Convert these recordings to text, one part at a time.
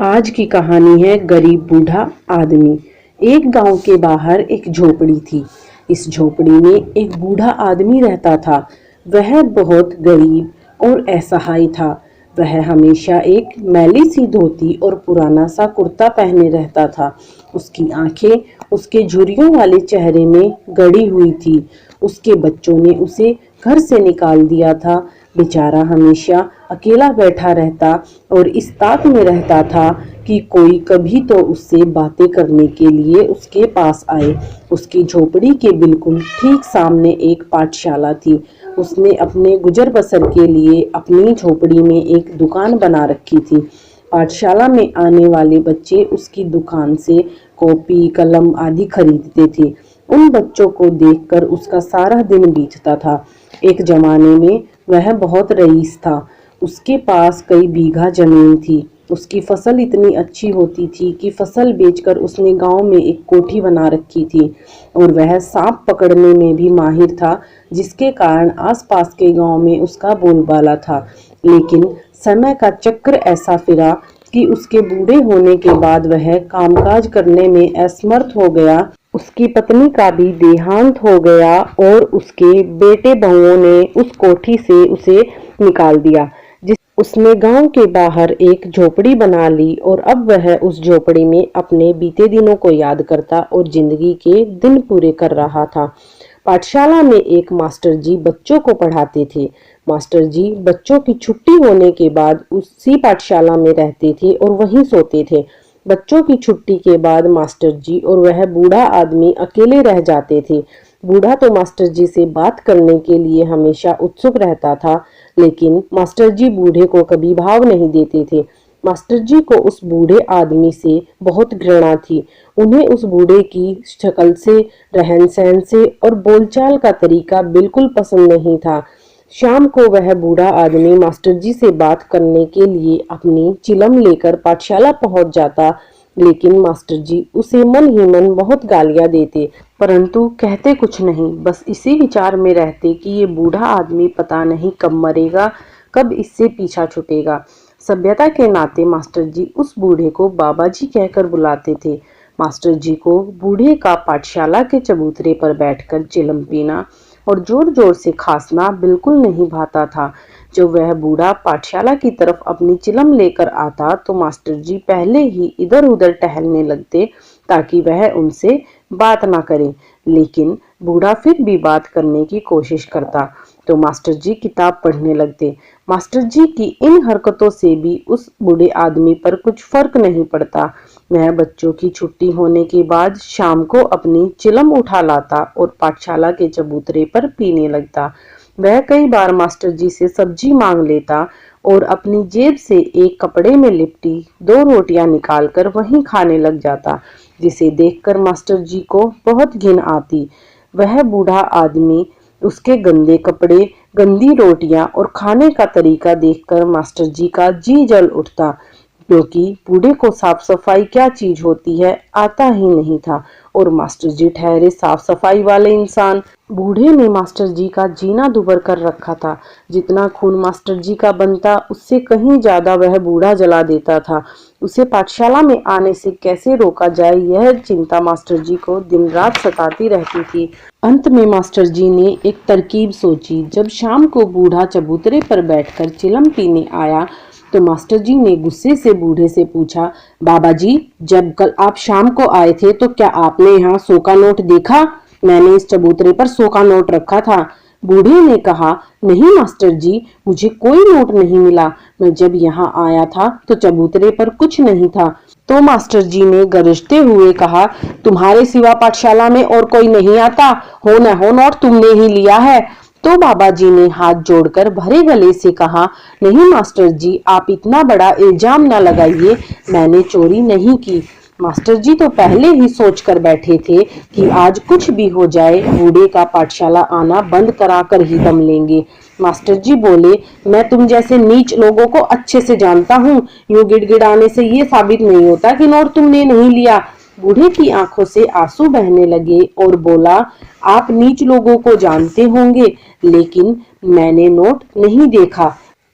आज की कहानी है गरीब बूढ़ा आदमी। एक गांव के बाहर एक झोपड़ी थी। इस झोपड़ी में एक बूढ़ा आदमी रहता था। वह बहुत गरीब और असहाय था। वह हमेशा एक मैली सी धोती और पुराना सा कुर्ता पहने रहता था। उसकी आंखें उसके झुर्रियों वाले चेहरे में गड़ी हुई थी। उसके बच्चों ने उसे घर से निकाल दिया था। बेचारा हमेशा अकेला बैठा रहता और इस ताक में रहता था कि कोई कभी तो उससे बातें करने के लिए उसके पास आए। उसकी झोपड़ी के बिल्कुल ठीक सामने एक पाठशाला थी। उसने अपने गुजर बसर के लिए अपनी झोपड़ी में एक दुकान बना रखी थी। पाठशाला में आने वाले बच्चे उसकी दुकान से कॉपी कलम आदि खरीदते थे। उन बच्चों को देखकर उसका सारा दिन बीतता था। एक जमाने में वह बहुत रईस था। उसके पास कई बीघा जमीन थी। उसकी फसल इतनी अच्छी होती थी कि फसल बेचकर उसने गांव में एक कोठी बना रखी थी और वह सांप पकड़ने में भी माहिर था, जिसके कारण आसपास के गांव में उसका बोलबाला था। लेकिन समय का चक्र ऐसा फिरा कि उसके बूढ़े होने के बाद वह कामकाज करने में असमर्थ हो गया। उसकी पत्नी का भी देहांत हो गया और उसके बेटे बहुओं ने उस कोठी से उसे निकाल दिया। उसने गांव के बाहर एक झोपड़ी बना ली और अब वह उस झोपड़ी में अपने बीते दिनों को याद करता और जिंदगी के दिन पूरे कर रहा था। पाठशाला में एक मास्टर जी बच्चों को पढ़ाते थे। मास्टर जी बच्चों की छुट्टी होने के बाद उसी पाठशाला में रहते थे और वहीं सोते थे। बच्चों की छुट्टी के बाद मास्टर जी और वह बूढ़ा आदमी अकेले रह जाते थे। बूढ़ा तो मास्टर जी से बात करने के लिए हमेशा उत्सुक रहता था, लेकिन मास्टर जी बूढ़े को कभी भाव नहीं देते थे। मास्टर जी को उस बूढ़े आदमी से बहुत घृणा थी। उन्हें उस बूढ़े की शक्ल से, रहन सहन से और बोलचाल का तरीका बिल्कुल पसंद नहीं था। शाम को वह बूढ़ा आदमी मास्टर जी से बात करने के लिए अपनी चिलम लेकर पाठशाला पहुंच जाता, लेकिन मास्टर जी उसे मन ही मन बहुत गालियां देते, परंतु कहते कुछ नहीं। बस इसी विचार में रहते कि ये बूढ़ा आदमी पता नहीं कब मरेगा, कब इससे पीछा छूटेगा। सभ्यता के नाते मास्टर जी उस बूढ़े को बाबा जी कहकर बुलाते थे। मास्टर जी को बूढ़े का पाठशाला के चबूतरे पर बैठकर चिलम पीना और जोर जोर से खांसना बिल्कुल नहीं भाता था। जब वह बूढ़ा पाठशाला की तरफ अपनी चिलम लेकर आता तो मास्टर जी पहले ही इधर उधर टहलने लगते ताकि वह उनसे बात ना करे, लेकिन बूढ़ा फिर भी बात करने की कोशिश करता तो मास्टर जी किताब पढ़ने लगते। मास्टर जी की इन हरकतों से भी उस बूढ़े आदमी पर कुछ फर्क नहीं पड़ता। वह बच्चों की छुट्टी होने के बाद शाम को अपनी चिलम उठा लाता और पाठशाला के चबूतरे पर पीने लगता। वह कई बार मास्टर जी से सब्जी मांग लेता और अपनी जेब से एक कपड़े में लिपटी 2 रोटियां निकालकर वहीं खाने लग जाता, जिसे देखकर मास्टर जी को बहुत घिन आती। वह बूढ़ा आदमी, उसके गंदे कपड़े, गंदी रोटियां और खाने का तरीका देखकर मास्टर जी का जी जल उठता, क्योंकि बूढ़े को साफ सफाई क्या चीज होती है आता ही नहीं था और मास्टर जी ठहरे साफ सफाई वाले इंसान। बूढ़े ने मास्टर जी का जीना दुभर कर रखा था। जितना खून मास्टर जी का बनता उससे कहीं ज्यादा वह बूढ़ा जला देता था। उसे पाठशाला में आने से कैसे रोका जाए, यह चिंता मास्टर जी को दिन रात सताती रहती थी। अंत में मास्टर जी ने एक तरकीब सोची। जब शाम को बूढ़ा चबूतरे पर बैठकर चिलम पीने आया तो मास्टर जी ने गुस्से से बूढ़े से पूछा, बाबा जी, जब कल आप शाम को आए थे तो क्या आपने यहाँ 100 का नोट देखा? मैंने इस चबूतरे पर 100 का नोट रखा था। बूढ़े ने कहा, नहीं मास्टर जी, मुझे कोई नोट नहीं मिला। मैं जब यहाँ आया था तो चबूतरे पर कुछ नहीं था। तो मास्टर जी ने गरजते हुए कहा, तुम्हारे सिवा पाठशाला में और कोई नहीं आता, हो न हो नोट तुमने ही लिया है। तो बाबा जी ने हाथ जोड़कर भरे गले से कहा, नहीं मास्टर जी, आप इतना बड़ा इल्जाम न लगाइए, मैंने चोरी नहीं की। मास्टर जी तो पहले ही सोच कर बैठे थे कि आज कुछ भी हो जाए बूढ़े का पाठशाला आना बंद करा कर ही दम लेंगे। मास्टर जी बोले, मैं तुम जैसे नीच लोगों को अच्छे से जानता हूँ। यूं गिड़गिड़ाने से ये साबित नहीं होता कि नोट तुमने नहीं लिया। बूढ़े की आंखों से आंसू बहने लगे और बोला, आप नीच लोगों को जानते होंगे, लेकिन मैंने नोट नहीं देखा।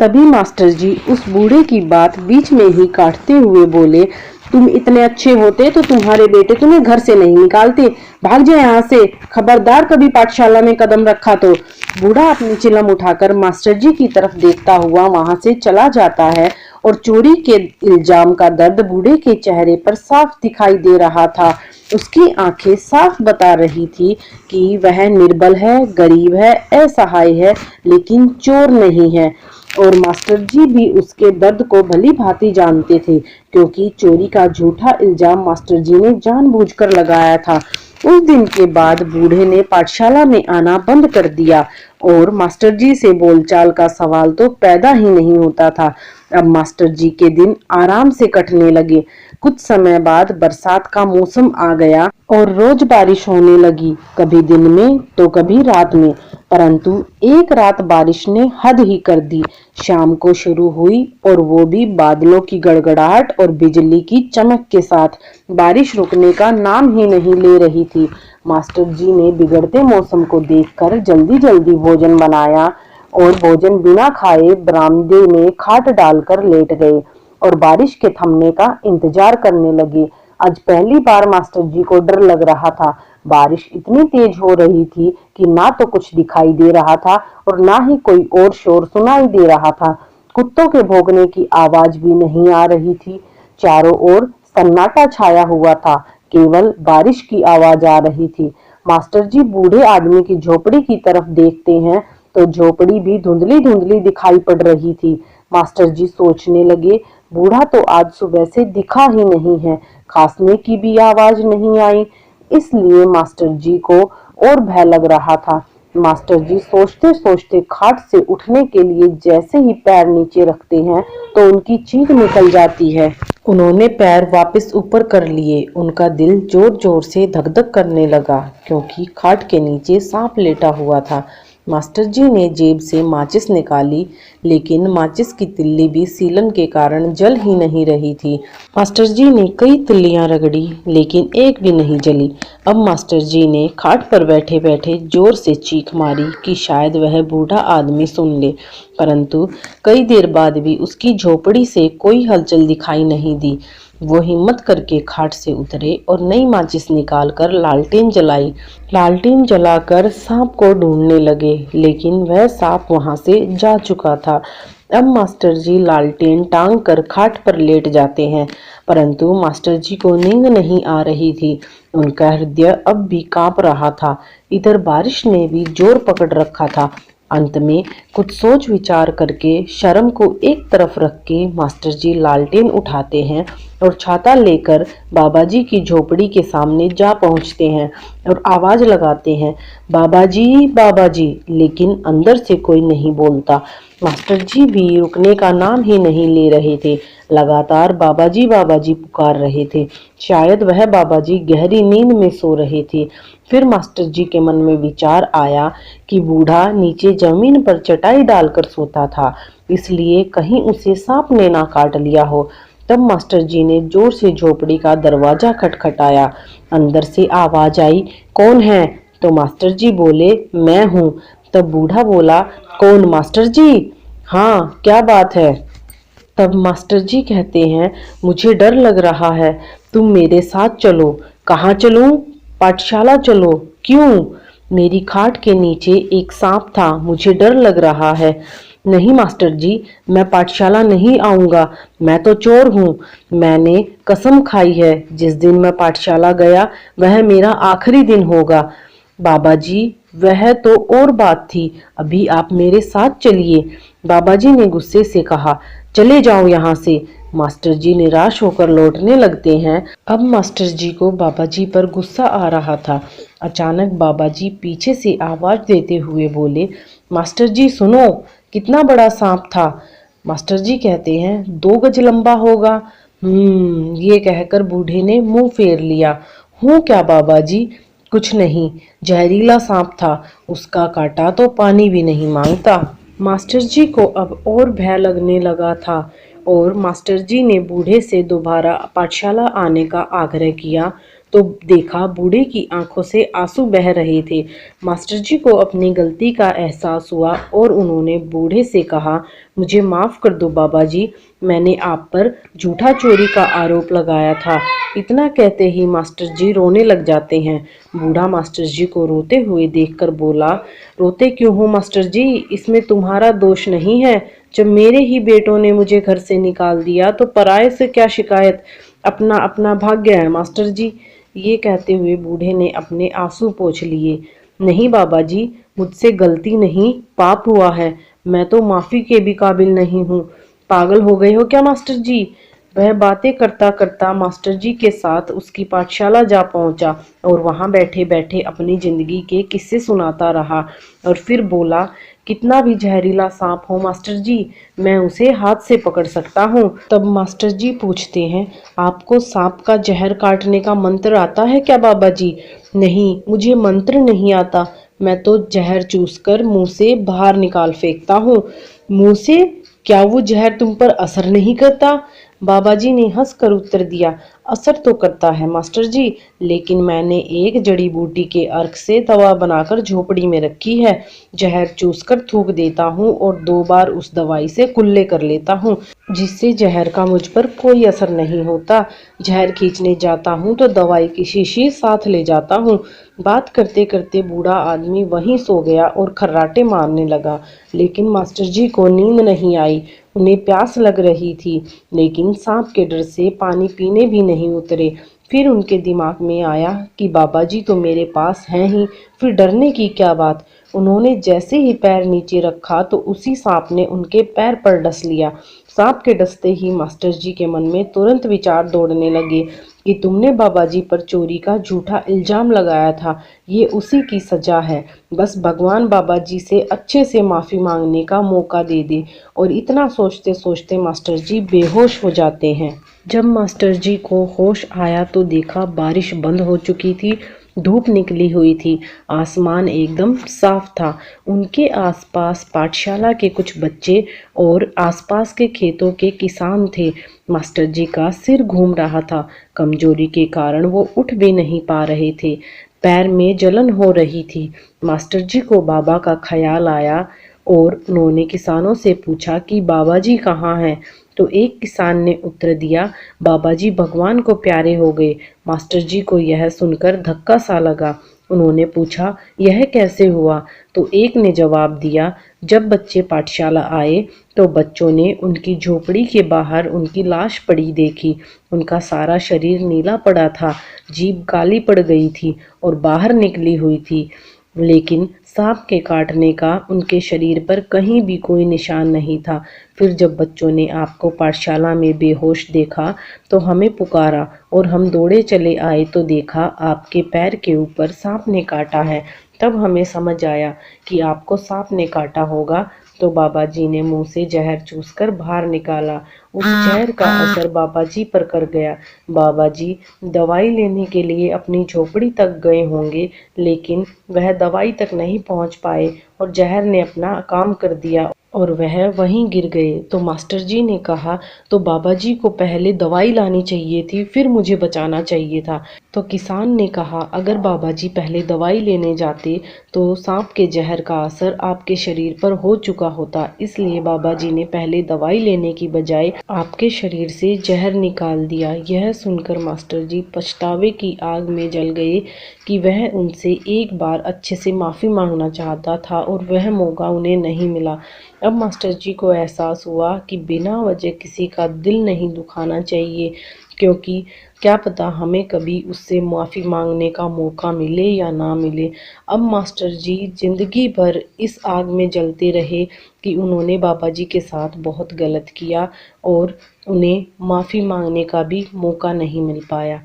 तभी मास्टर जी उस बूढ़े की बात बीच में ही काटते हुए बोले, तुम इतने अच्छे होते तो तुम्हारे बेटे तुम्हें घर से नहीं निकालते। भाग जाए यहाँ से, खबरदार कभी पाठशाला में कदम रखा तो। बूढ़ा अपनी चिलम उठाकर मास्टर जी की तरफ देखता हुआ वहां से चला जाता है और चोरी के इल्जाम का दर्द बूढ़े के चेहरे पर साफ दिखाई दे रहा था। उसकी आंखें साफ बता रही थी कि वह निर्बल है, गरीब है, असहाय है, लेकिन चोर नहीं है। और मास्टर जी भी उसके दर्द को भली भांति जानते थे, क्योंकि चोरी का झूठा इल्जाम मास्टर जी ने जानबूझकर लगाया था। उस दिन के बाद बूढ़े ने पाठशाला में आना बंद कर दिया और मास्टर जी से बोलचाल का सवाल तो पैदा ही नहीं होता था। अब मास्टर जी के दिन आराम से कटने लगे। कुछ समय बाद बरसात का मौसम आ गया और रोज बारिश होने लगी, कभी दिन में तो कभी रात में। परंतु एक रात बारिश ने हद ही कर दी। शाम को शुरू हुई और वो भी बादलों की गड़गड़ाहट और बिजली की चमक के साथ। बारिश रुकने का नाम ही नहीं ले रही थी। मास्टर जी ने बिगड़ते मौसम को देखकर जल्दी जल्दी भोजन बनाया और भोजन बिना खाए बरामदे में खाट डालकर लेट गए और बारिश के थमने का इंतजार करने लगे। आज पहली बार मास्टर जी को डर लग रहा था। बारिश इतनी तेज हो रही थी कि ना तो कुछ दिखाई दे रहा था और ना ही कोई और शोर सुनाई दे रहा था। कुत्तों के भौंकने की आवाज भी नहीं आ रही थी। चारों ओर सन्नाटा छाया हुआ था, केवल बारिश की आवाज आ रही थी। मास्टर जी बूढ़े आदमी की झोपड़ी की तरफ देखते हैं तो झोपड़ी भी धुंधली धुंधली दिखाई पड़ रही थी। मास्टर जी सोचने लगे, बूढ़ा तो आज सुबह से दिखा ही नहीं है, खांसने की भी आवाज नहीं आई। इसलिए मास्टर जी को और भय लग रहा था। मास्टर जी सोचते सोचते खाट से उठने के लिए जैसे ही पैर नीचे रखते हैं तो उनकी चीख निकल जाती है। उन्होंने पैर वापस ऊपर कर लिए। उनका दिल जोर जोर से धक धक करने लगा, क्योंकि खाट के नीचे सांप लेटा हुआ था। मास्टर जी ने जेब से माचिस निकाली, लेकिन माचिस की तिल्ली भी सीलन के कारण जल ही नहीं रही थी। मास्टर जी ने कई तिल्लियां रगड़ी, लेकिन एक भी नहीं जली। अब मास्टर जी ने खाट पर बैठे बैठे जोर से चीख मारी कि शायद वह बूढ़ा आदमी सुन ले, परंतु कई देर बाद भी उसकी झोपड़ी से कोई हलचल दिखाई नहीं दी। वो हिम्मत करके खाट से उतरे और नई माचिस निकालकर लालटेन जलाई। लालटेन जलाकर सांप को ढूंढने लगे, लेकिन वह सांप वहां से जा चुका था। अब मास्टर जी लालटेन टांग कर खाट पर लेट जाते हैं, परंतु मास्टर जी को नींद नहीं आ रही थी। उनका हृदय अब भी कांप रहा था। इधर बारिश ने भी जोर पकड़ रखा था। अंत में कुछ सोच विचार करके शर्म को एक तरफ रख के मास्टर जी लालटेन उठाते हैं और छाता लेकर बाबा जी की झोपड़ी के सामने जा पहुंचते हैं और आवाज लगाते हैं, बाबा जी, लेकिन अंदर से कोई नहीं बोलता। मास्टर जी भी रुकने का नाम ही नहीं ले रहे थे, लगातार बाबा जी पुकार रहे थे। शायद वह बाबा जी गहरी नींद में सो रहे थे। फिर मास्टर जी के मन में विचार आया कि बूढ़ा नीचे जमीन पर चटाई डालकर सोता था, इसलिए कहीं उसे सांप ने ना काट लिया हो। तब मास्टर जी ने जोर से झोपड़ी का दरवाजा खटखटाया। अंदर से आवाज आई, कौन है? तो मास्टर जी बोले, मैं हूँ। तब बूढ़ा बोला, कौन मास्टर जी? हाँ, क्या बात है? तब मास्टर जी कहते हैं, मुझे डर लग रहा है, तुम मेरे साथ चलो। कहाँ चलूं? पाठशाला चलो। क्यों? मेरी खाट के नीचे एक सांप था, मुझे डर लग रहा है। नहीं मास्टर जी, मैं पाठशाला नहीं आऊंगा, मैं तो चोर हूँ। मैंने कसम खाई है, जिस दिन मैं पाठशाला गया वह मेरा आखिरी दिन होगा। बाबा जी, वह तो और बात थी, अभी आप मेरे साथ चलिए। बाबा जी ने गुस्से से कहा, चले जाओ यहाँ से। मास्टर जी निराश होकर लौटने लगते हैं। अब मास्टर जी को बाबा जी पर गुस्सा आ रहा था। अचानक बाबा जी पीछे से आवाज देते हुए बोले, मास्टर जी सुनो, कितना बड़ा सांप था? मास्टर जी कहते हैं, 2 गज लंबा होगा। ये कहकर बूढ़े ने मुंह फेर लिया। हूँ क्या बाबा जी? कुछ नहीं, जहरीला सांप था, उसका काटा तो पानी भी नहीं मांगता। मास्टर जी को अब और भय लगने लगा था और मास्टर जी ने बूढ़े से दोबारा पाठशाला आने का आग्रह किया, तो देखा बूढ़े की आंखों से आंसू बह रहे थे। मास्टर जी को अपनी गलती का एहसास हुआ और उन्होंने बूढ़े से कहा, मुझे माफ़ कर दो बाबा जी, मैंने आप पर झूठा चोरी का आरोप लगाया था। इतना कहते ही मास्टर जी रोने लग जाते हैं। बूढ़ा मास्टर जी को रोते हुए देखकर बोला, रोते क्यों हो मास्टर जी, इसमें तुम्हारा दोष नहीं है। जब मेरे ही बेटों ने मुझे घर से निकाल दिया तो पराये से क्या शिकायत, अपना अपना भाग्य है मास्टर जी। ये कहते हुए बूढ़े ने अपने आंसू पोंछ लिए। नहीं बाबा जी, मुझसे गलती नहीं, पाप हुआ है। मैं तो माफी के भी काबिल नहीं हूँ। पागल हो गए हो क्या मास्टर जी। वह बातें करता करता मास्टर जी के साथ उसकी पाठशाला जा पहुंचा और वहां बैठे बैठे अपनी जिंदगी के किस्से सुनाता रहा और फिर बोला, कितना भी जहरीला सांप हो मास्टर जी, मैं उसे हाथ से पकड़ सकता हूँ। तब मास्टर जी पूछते हैं, आपको सांप का जहर काटने का मंत्र आता है क्या बाबा जी। नहीं, मुझे मंत्र नहीं आता, मैं तो जहर चूसकर मुंह से बाहर निकाल फेंकता हूँ। मुंह से? क्या वो जहर तुम पर असर नहीं करता। बाबा जी ने हंसकर उत्तर दिया, असर तो करता है मास्टर जी, लेकिन मैंने एक जड़ी बूटी के अर्क से दवा बनाकर झोपड़ी में रखी है। जहर चूसकर थूक देता हूँ और 2 बार उस दवाई से कुल्ले कर लेता हूँ, जिससे जहर का मुझ पर कोई असर नहीं होता। जहर खींचने जाता हूँ तो दवाई की शीशी साथ ले जाता हूँ। बात करते करते बूढ़ा आदमी वहीं सो गया और खर्राटे मारने लगा। लेकिन मास्टर जी को नींद नहीं आई। उन्हें प्यास लग रही थी, लेकिन सांप के डर से पानी पीने भी नहीं उतरे। फिर उनके दिमाग में आया कि बाबा जी तो मेरे पास हैं ही, फिर डरने की क्या बात। उन्होंने जैसे ही पैर नीचे रखा तो उसी सांप ने उनके पैर पर डस लिया। सांप के डसते ही मास्टर जी के मन में तुरंत विचार दौड़ने लगे कि तुमने बाबा जी पर चोरी का झूठा इल्जाम लगाया था, ये उसी की सजा है। बस भगवान बाबा जी से अच्छे से माफ़ी मांगने का मौका दे दे। और इतना सोचते सोचते मास्टर जी बेहोश हो जाते हैं। जब मास्टर जी को होश आया तो देखा बारिश बंद हो चुकी थी, धूप निकली हुई थी, आसमान एकदम साफ था। उनके आसपास पाठशाला के कुछ बच्चे और आसपास के खेतों के किसान थे। मास्टर जी का सिर घूम रहा था, कमजोरी के कारण वो उठ भी नहीं पा रहे थे, पैर में जलन हो रही थी। मास्टर जी को बाबा का ख्याल आया और उन्होंने किसानों से पूछा कि बाबा जी कहाँ हैं। तो एक किसान ने उत्तर दिया, बाबा जी भगवान को प्यारे हो गए। मास्टर जी को यह सुनकर धक्का सा लगा। उन्होंने पूछा, यह कैसे हुआ। तो एक ने जवाब दिया, जब बच्चे पाठशाला आए तो बच्चों ने उनकी झोपड़ी के बाहर उनकी लाश पड़ी देखी। उनका सारा शरीर नीला पड़ा था, जीभ काली पड़ गई थी और बाहर निकली हुई थी, लेकिन सांप के काटने का उनके शरीर पर कहीं भी कोई निशान नहीं था। फिर जब बच्चों ने आपको पाठशाला में बेहोश देखा तो हमें पुकारा और हम दौड़े चले आए तो देखा आपके पैर के ऊपर सांप ने काटा है। तब हमें समझ आया कि आपको सांप ने काटा होगा। तो बाबा जी ने मुंह से जहर चूसकर बाहर निकाला। उस जहर का असर बाबा जी पर कर गया। बाबा जी दवाई लेने के लिए अपनी झोपड़ी तक गए होंगे, लेकिन वह दवाई तक नहीं पहुंच पाए और जहर ने अपना काम कर दिया और वह वहीं गिर गए। तो मास्टर जी ने कहा, तो बाबा जी को पहले दवाई लानी चाहिए थी, फिर मुझे बचाना चाहिए था। तो किसान ने कहा, अगर बाबा जी पहले दवाई लेने जाते तो सांप के जहर का असर आपके शरीर पर हो चुका होता, इसलिए बाबा जी ने पहले दवाई लेने की बजाय आपके शरीर से जहर निकाल दिया। यह सुनकर मास्टर जी पछतावे की आग में जल गए कि वह उनसे एक बार अच्छे से माफ़ी मांगना चाहता था और वह मौका उन्हें नहीं मिला। अब मास्टर जी को एहसास हुआ कि बिना वजह किसी का दिल नहीं दुखाना चाहिए, क्योंकि क्या पता हमें कभी उससे माफ़ी मांगने का मौका मिले या ना मिले। अब मास्टर जी ज़िंदगी भर इस आग में जलते रहे कि उन्होंने बाबा जी के साथ बहुत गलत किया और उन्हें माफ़ी मांगने का भी मौका नहीं मिल पाया।